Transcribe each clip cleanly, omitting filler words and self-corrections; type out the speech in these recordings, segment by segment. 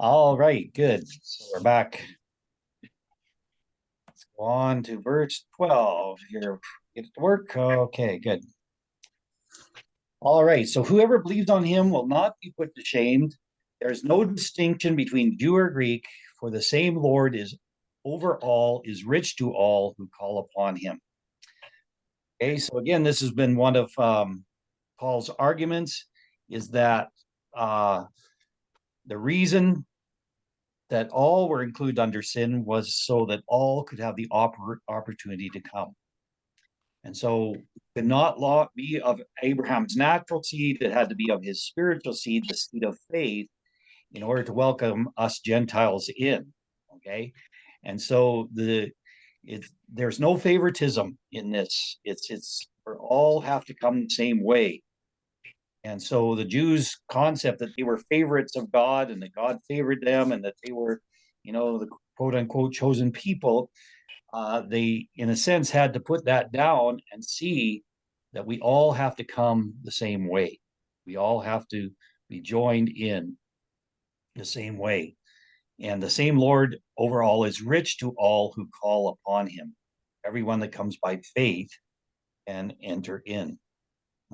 All right, good. So we're back. Let's go on to verse 12 here. Get it to work. Okay, good. All right, so whoever believes on him will not be put to shame. There is no distinction between Jew or Greek, for the same Lord is over all, is rich to all who call upon him. Okay, so again, this has been one of Paul's arguments, is that the reason that all were included under sin was so that all could have the opportunity to come. And so could not law be of Abraham's natural seed, it had to be of his spiritual seed, the seed of faith, in order to welcome us Gentiles in. Okay. And so there's no favoritism in this. It's we all have to come the same way. And so the Jews' concept that they were favorites of God and that God favored them and that they were, the quote unquote chosen people, they, in a sense, had to put that down and see that we all have to come the same way. We all have to be joined in the same way. And the same Lord overall is rich to all who call upon him. Everyone that comes by faith and enter in.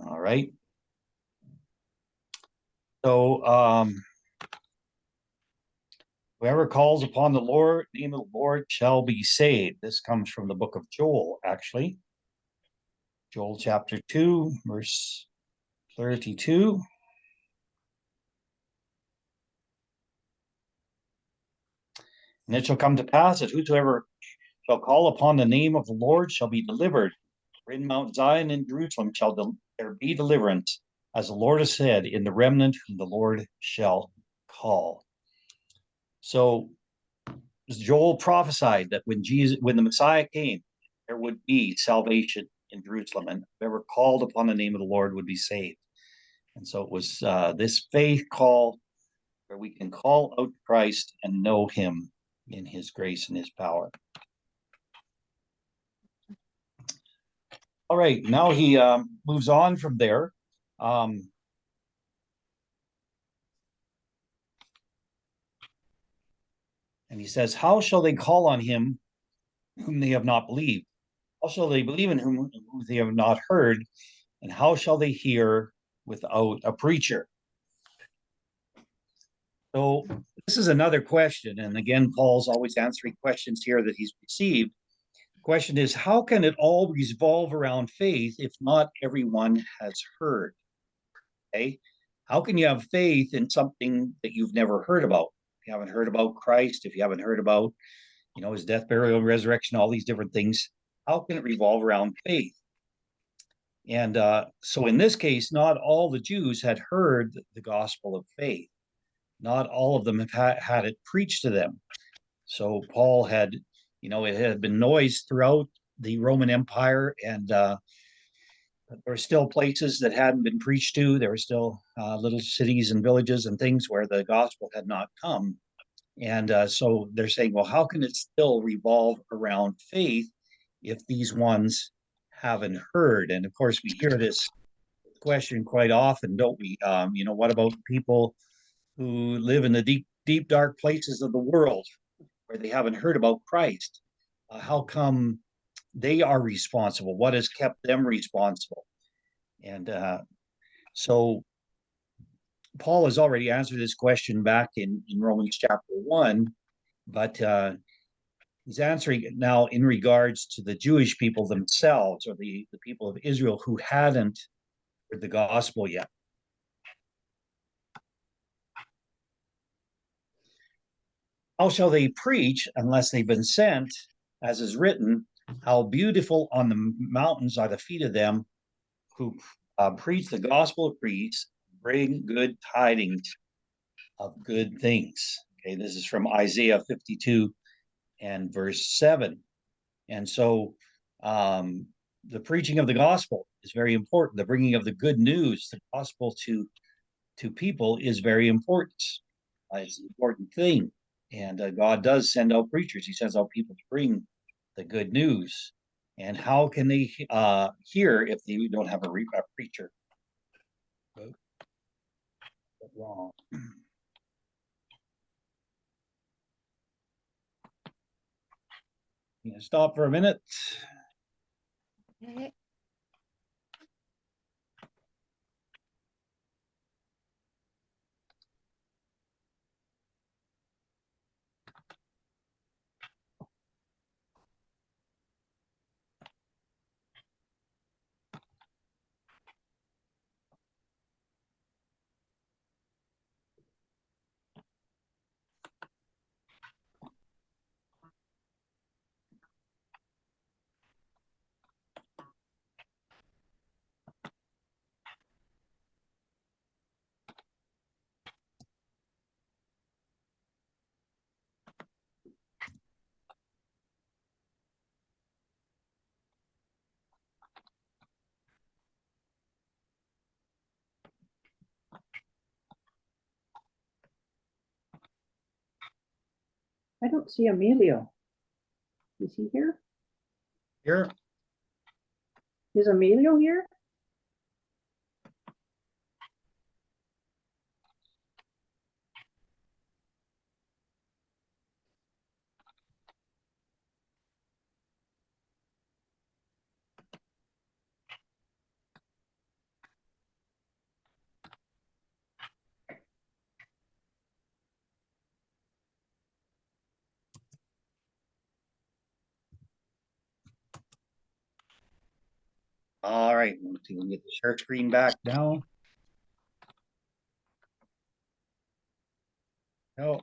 All right. So whoever calls upon the Lord, name of the Lord shall be saved. This comes from the book of Joel, actually. Joel chapter 2, verse 32. And it shall come to pass that whosoever shall call upon the name of the Lord shall be delivered. For in Mount Zion and Jerusalem shall there be deliverance, as the Lord has said, in the remnant whom the Lord shall call. So Joel prophesied that when the Messiah came, there would be salvation in Jerusalem, and whoever called upon the name of the Lord would be saved. And so it was this faith call where we can call out Christ and know him in his grace and his power. All right, now he moves on from there. And he says, how shall they call on him whom they have not believed? How shall they believe in whom they have not heard? And how shall they hear without a preacher? So this is another question. And again, Paul's always answering questions here that he's received. The question is, how can it all revolve around faith if not everyone has heard? Okay. How can you have faith in something that you've never heard about? If you haven't heard about Christ, if you haven't heard about, his death, burial, and resurrection, all these different things, how can it revolve around faith? And so in this case, not all the Jews had heard the gospel of faith. Not all of them have had it preached to them. So Paul had, it had been noised throughout the Roman Empire, and there were still places that hadn't been preached to. There were still little cities and villages and things where the gospel had not come. And so they're saying, well, how can it still revolve around faith if these ones haven't heard? And of course, we hear this question quite often, don't we? What about people who live in the deep, deep, dark places of the world where they haven't heard about Christ? How come they are responsible? What has kept them responsible? And so Paul has already answered this question back in Romans chapter 1, but he's answering it now in regards to the Jewish people themselves, or the people of Israel who hadn't heard the gospel yet. How shall they preach unless they've been sent? As is written, how beautiful on the mountains are the feet of them who preach the gospel of peace, bring good tidings of good things. Okay, this is from Isaiah 52 and verse 7. And so the preaching of the gospel is very important. The bringing of the good news, the gospel to people is very important. It's an important thing. And God does send out preachers. He sends out people to bring the good news. And how can they hear if they don't have a preacher? Wrong. Stop for a minute. I don't see Emilio. Is he here? Here. Is Emilio here? All right, let's see, we can get the share screen back now. No.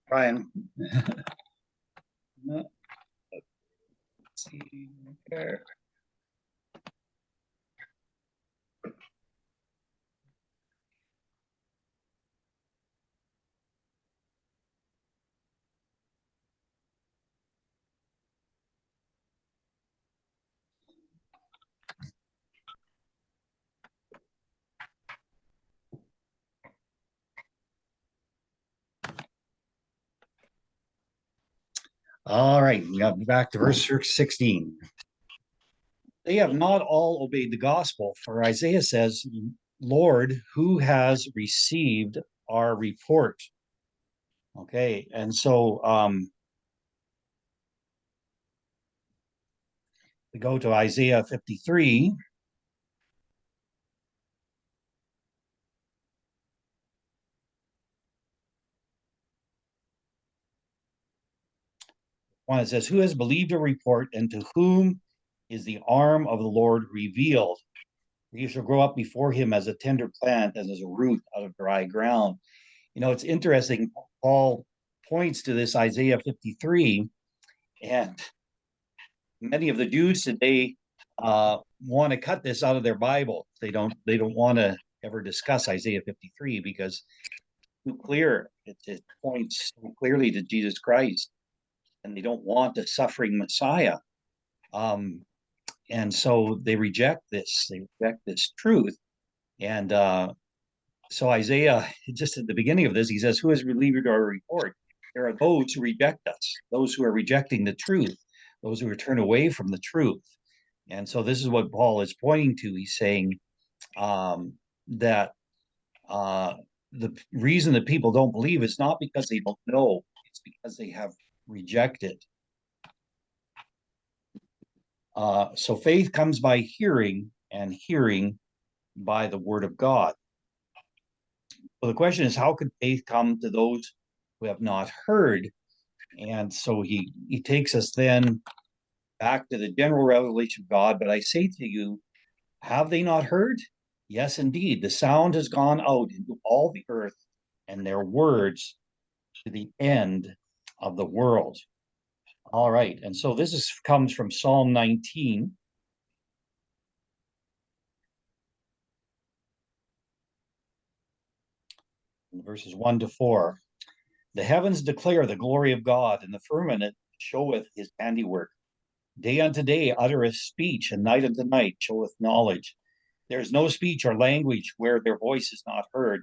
Brian. No. Let's see there. All right, we got back to verse 16. They have not all obeyed the gospel, for Isaiah says, Lord, who has received our report? Okay, and so we go to Isaiah 53. One that says, Who has believed a report, and to whom is the arm of the Lord revealed? You shall grow up before him as a tender plant, and as a root out of dry ground. It's interesting. Paul points to this Isaiah 53, and many of the Jews today want to cut this out of their Bible. They don't want to ever discuss Isaiah 53 because it's too clear. It points so clearly to Jesus Christ, and they don't want a suffering Messiah. And so they reject this. They reject this truth. And so Isaiah, just at the beginning of this, he says, "Who has relieved our report?" There are those who reject us, those who are rejecting the truth, those who are turned away from the truth. And so this is what Paul is pointing to. He's saying that uh, the reason that people don't believe is not because they don't know, it's because they have rejected. So faith comes by hearing, and hearing by the word of God. So the question is, how could faith come to those who have not heard? And so he takes us then back to the general revelation of God. But I say to you, have they not heard? Yes, indeed. The sound has gone out into all the earth, and their words to the end of the world. All right. And so comes from Psalm 19. Verses 1-4. The heavens declare the glory of God, and the firmament showeth his handiwork. Day unto day uttereth speech, and night unto night showeth knowledge. There is no speech or language where their voice is not heard.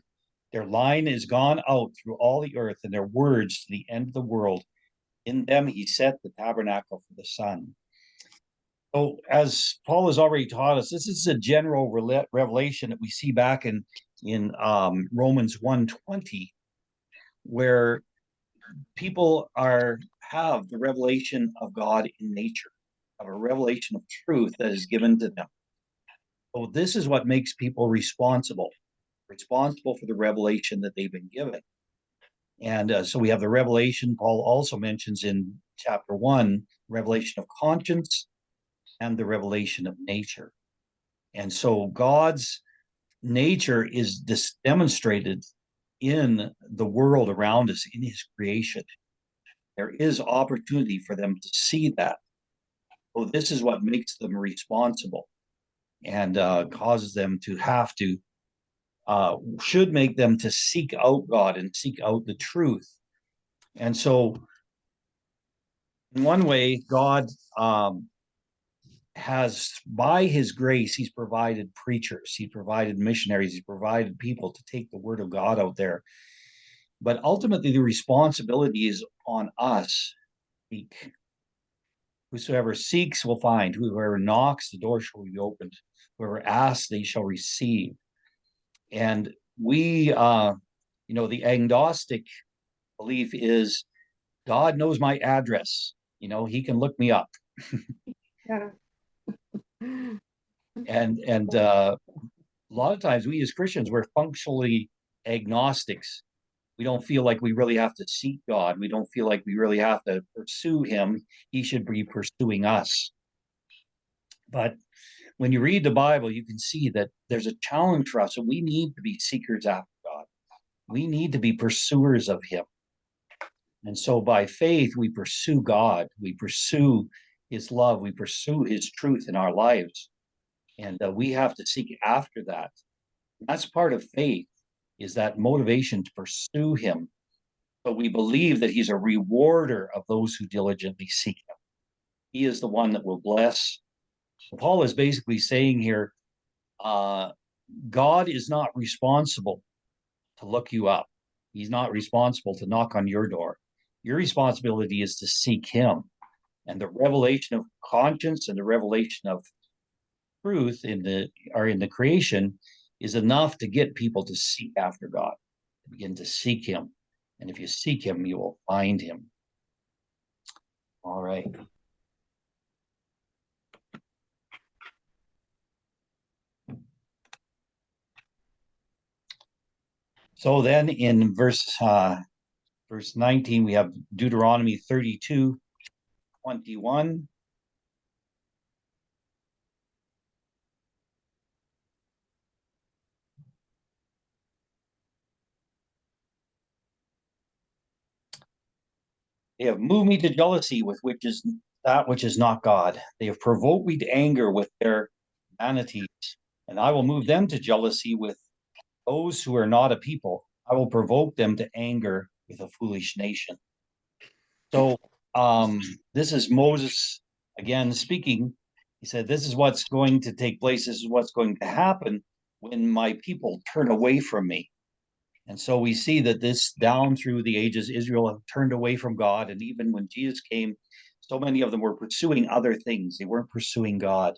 Their line is gone out through all the earth, and their words to the end of the world. In them he set the tabernacle for the sun. So, as Paul has already taught us, this is a general revelation that we see back in Romans 1:20, where people have the revelation of God in nature, of a revelation of truth that is given to them. So this is what makes people responsible for the revelation that they've been given. And so we have the revelation Paul also mentions in chapter 1, revelation of conscience and the revelation of nature. And so God's nature is demonstrated in the world around us, in his creation. There is opportunity for them to see that. So this is what makes them responsible and causes them to have to, should make them to seek out God and seek out the truth. And so in one way, God has, by his grace, he's provided preachers, he provided missionaries, he provided people to take the word of God out there. But ultimately, the responsibility is on us. Whosoever seeks will find. Whoever knocks, the door shall be opened. Whoever asks, they shall receive. And we, the agnostic belief is God knows my address. He can look me up. Yeah. And a lot of times we as Christians, we're functionally agnostics. We don't feel like we really have to seek God. We don't feel like we really have to pursue him. He should be pursuing us. But when you read the Bible, you can see that there's a challenge for us. So we need to be seekers after God. We need to be pursuers of him. And so by faith, we pursue God. We pursue his love. We pursue his truth in our lives. And we have to seek after that. That's part of faith, is that motivation to pursue him. But we believe that he's a rewarder of those who diligently seek him. He is the one that will bless. Paul is basically saying here, God is not responsible to look you up. He's not responsible to knock on your door. Your responsibility is to seek him. And the revelation of conscience and the revelation of truth in the creation is enough to get people to seek after God, to begin to seek him. And if you seek him, you will find him. All right. So then in verse 19, we have Deuteronomy 32:21. They have moved me to jealousy with which is that which is not God. They have provoked me to anger with their vanities, and I will move them to jealousy with those who are not a people. I will provoke them to anger with a foolish nation. So this is Moses again speaking. He said, this is what's going to take place. This is what's going to happen when my people turn away from me. And so we see that this down through the ages, Israel have turned away from God. And even when Jesus came, so many of them were pursuing other things. They weren't pursuing God.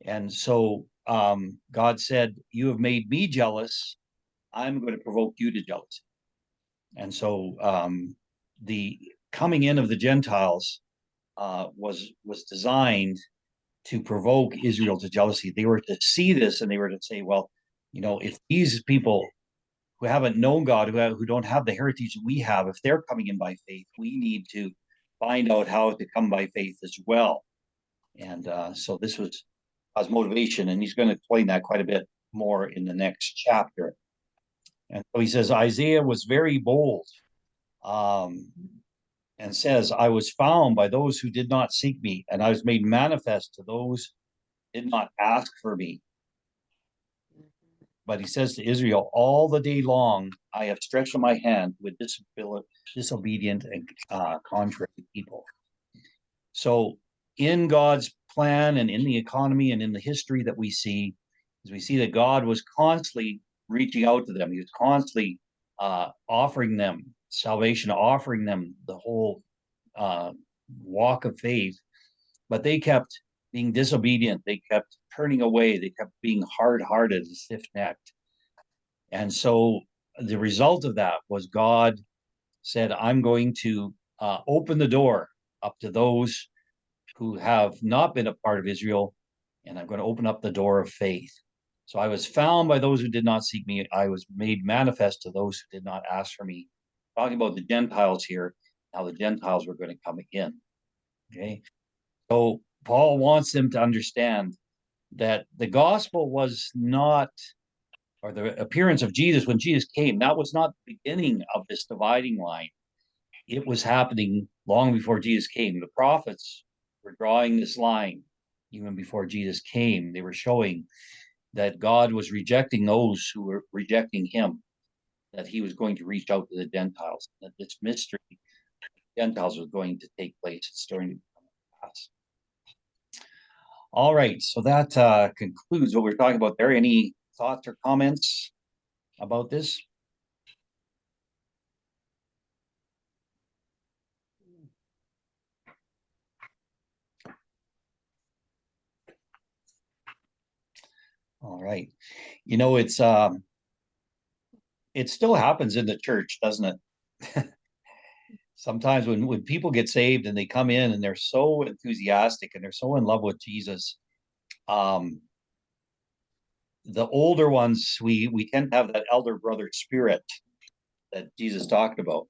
And so God said, you have made me jealous. I'm going to provoke you to jealousy. And so the coming in of the Gentiles was designed to provoke Israel to jealousy. They were to see this and they were to say, well, if these people who haven't known God, who don't have the heritage that we have, if they're coming in by faith, we need to find out how to come by faith as well. And so this was God's motivation, and he's going to explain that quite a bit more in the next chapter. And so he says, Isaiah was very bold and says, I was found by those who did not seek me, and I was made manifest to those who did not ask for me. But he says to Israel, all the day long, I have stretched my hand with disobedient and contrary people. So in God's plan and in the economy and in the history that we see, is we see that God was constantly reaching out to them. He was constantly offering them salvation, offering them the whole walk of faith, but they kept being disobedient. They kept turning away. They kept being hard-hearted, stiff-necked. And so the result of that was God said, I'm going to open the door up to those who have not been a part of Israel, and I'm going to open up the door of faith. So I was found by those who did not seek me. I was made manifest to those who did not ask for me. Talking about the Gentiles here, how the Gentiles were going to come in. Okay. So Paul wants them to understand that the gospel was not, or the appearance of Jesus when Jesus came, that was not the beginning of this dividing line. It was happening long before Jesus came. The prophets were drawing this line even before Jesus came. They were showing that God was rejecting those who were rejecting him, that he was going to reach out to the Gentiles, that this mystery of Gentiles was going to take place. It's going to come to pass. All right, so that concludes what we're talking about there. Any thoughts or comments about this? All right. You know, it still happens in the church, doesn't it? Sometimes when people get saved and they come in and they're so enthusiastic and they're so in love with Jesus, the older ones, we tend to have that elder brother spirit that Jesus talked about.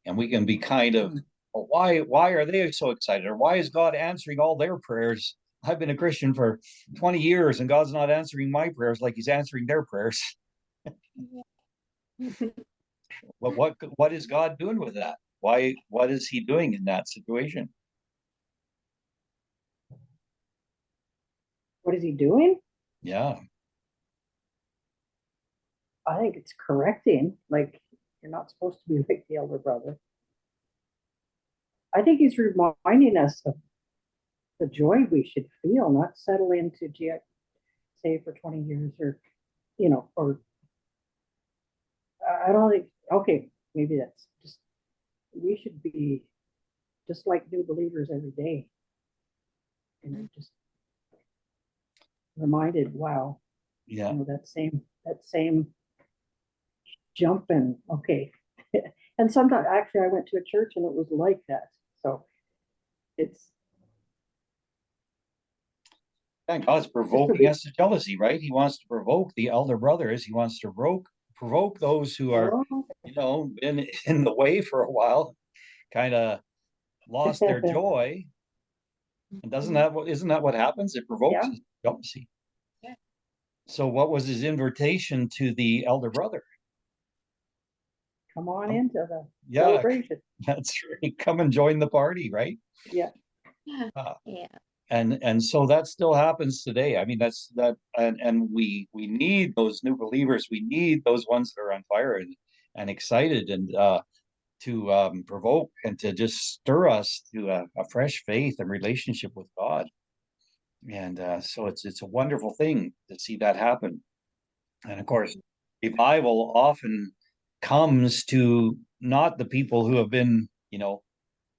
And we can be kind of, well, why are they so excited? Or why is God answering all their prayers? I've been a Christian for 20 years and God's not answering my prayers like he's answering their prayers. But what is God doing with that? What is he doing in that situation? What is he doing? Yeah. I think it's correcting. Like, you're not supposed to be like the elder brother. I think he's reminding us of the joy we should feel, not settle into say for 20 years or, or I don't think, okay, maybe that's just, we should be just like new believers every day. Just reminded, wow, Yeah. that same jumping, okay. And sometimes, actually, I went to a church and it was like that. So it's. And God's provoking us to jealousy, right? He wants to provoke the elder brothers. He wants to provoke those who are, been in the way for a while, kind of lost their joy. And isn't that what happens? It provokes us, jealousy. Yeah. So what was his invitation to the elder brother? Come on into the celebration. That's right. Come and join the party, right? Yeah. Yeah. And so that still happens today. I mean, and we need those new believers. We need those ones that are on fire and excited and to provoke and to just stir us to a fresh faith and relationship with God. And so it's a wonderful thing to see that happen. And of course, revival often comes to not the people who have been,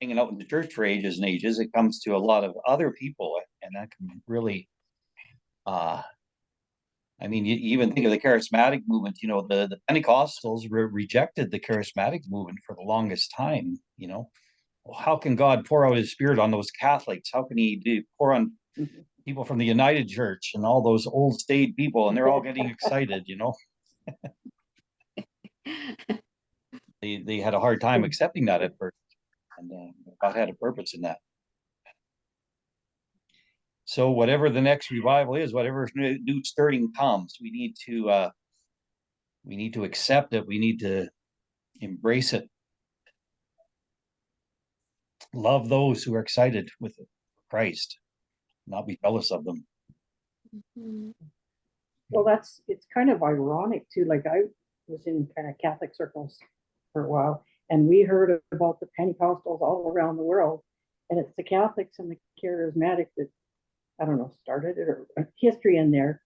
hanging out in the church for ages and ages. It comes to a lot of other people, and that can really, I mean, you even think of the charismatic movement. The Pentecostals rejected the charismatic movement for the longest time. Well, how can God pour out His Spirit on those Catholics? How can He pour on people from the United Church and all those old staid people, and they're all getting excited? They had a hard time accepting that at first. And God had a purpose in that. So whatever the next revival is, whatever new stirring comes, we need to accept it. We need to embrace it. Love those who are excited with Christ, not be jealous of them. Mm-hmm. Well, it's kind of ironic too. Like, I was in kind of Catholic circles for a while, and we heard about the Pentecostals all around the world. And it's the Catholics and the charismatic that, I don't know, started it or history in there.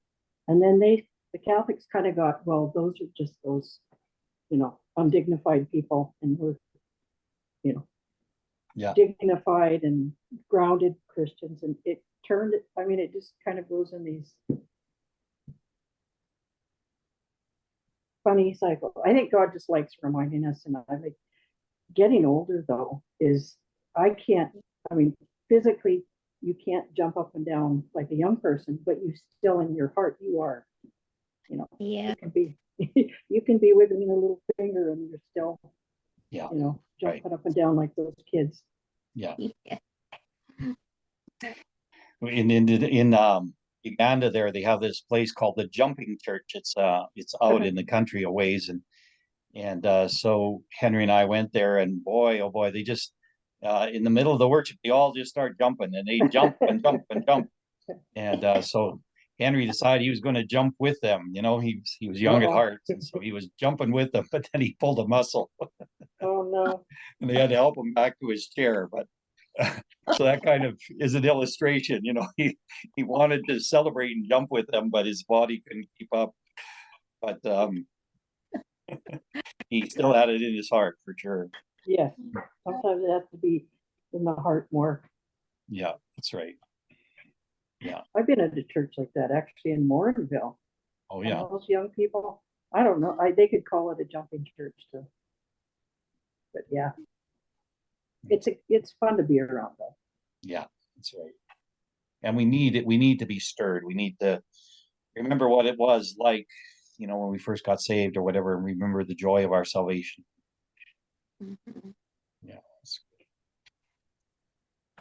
And then the Catholics kind of got, well, those are just those, undignified people, and we're, Yeah. dignified and grounded Christians. And it turned it, I mean, it just kind of goes in these funny cycles. I think God just likes reminding us, and I like getting older though, is I mean, physically, you can't jump up and down like a young person, but you still in your heart, you are, Yeah. you can be, you can be wiggling a little finger and you're still, Yeah. jumping up and down like those kids. Yeah. Yeah. In Uganda there, they have this place called the Jumping Church. It's out in the country a ways, and so Henry and I went there, and boy, oh boy, they just in the middle of the worship, they all just start jumping, and they jump and jump and jump. And so Henry decided he was going to jump with them. He was young at Uh-oh. heart, and so he was jumping with them, but then he pulled a muscle, Oh no. and they had to help him back to his chair. But so that kind of is an illustration. He wanted to celebrate and jump with them, but his body couldn't keep up. But he still had it in his heart for sure. Yes. Sometimes it has to be in the heart more. Yeah, that's right. I've been at a church like that actually in Morinville. Oh And yeah. those young people, I don't know, they could call it a jumping church too. But yeah, it's fun to be around though. Yeah, that's right. And we need it. We need to be stirred. We need to remember what it was like, when we first got saved or whatever, and remember the joy of our salvation. Mhm.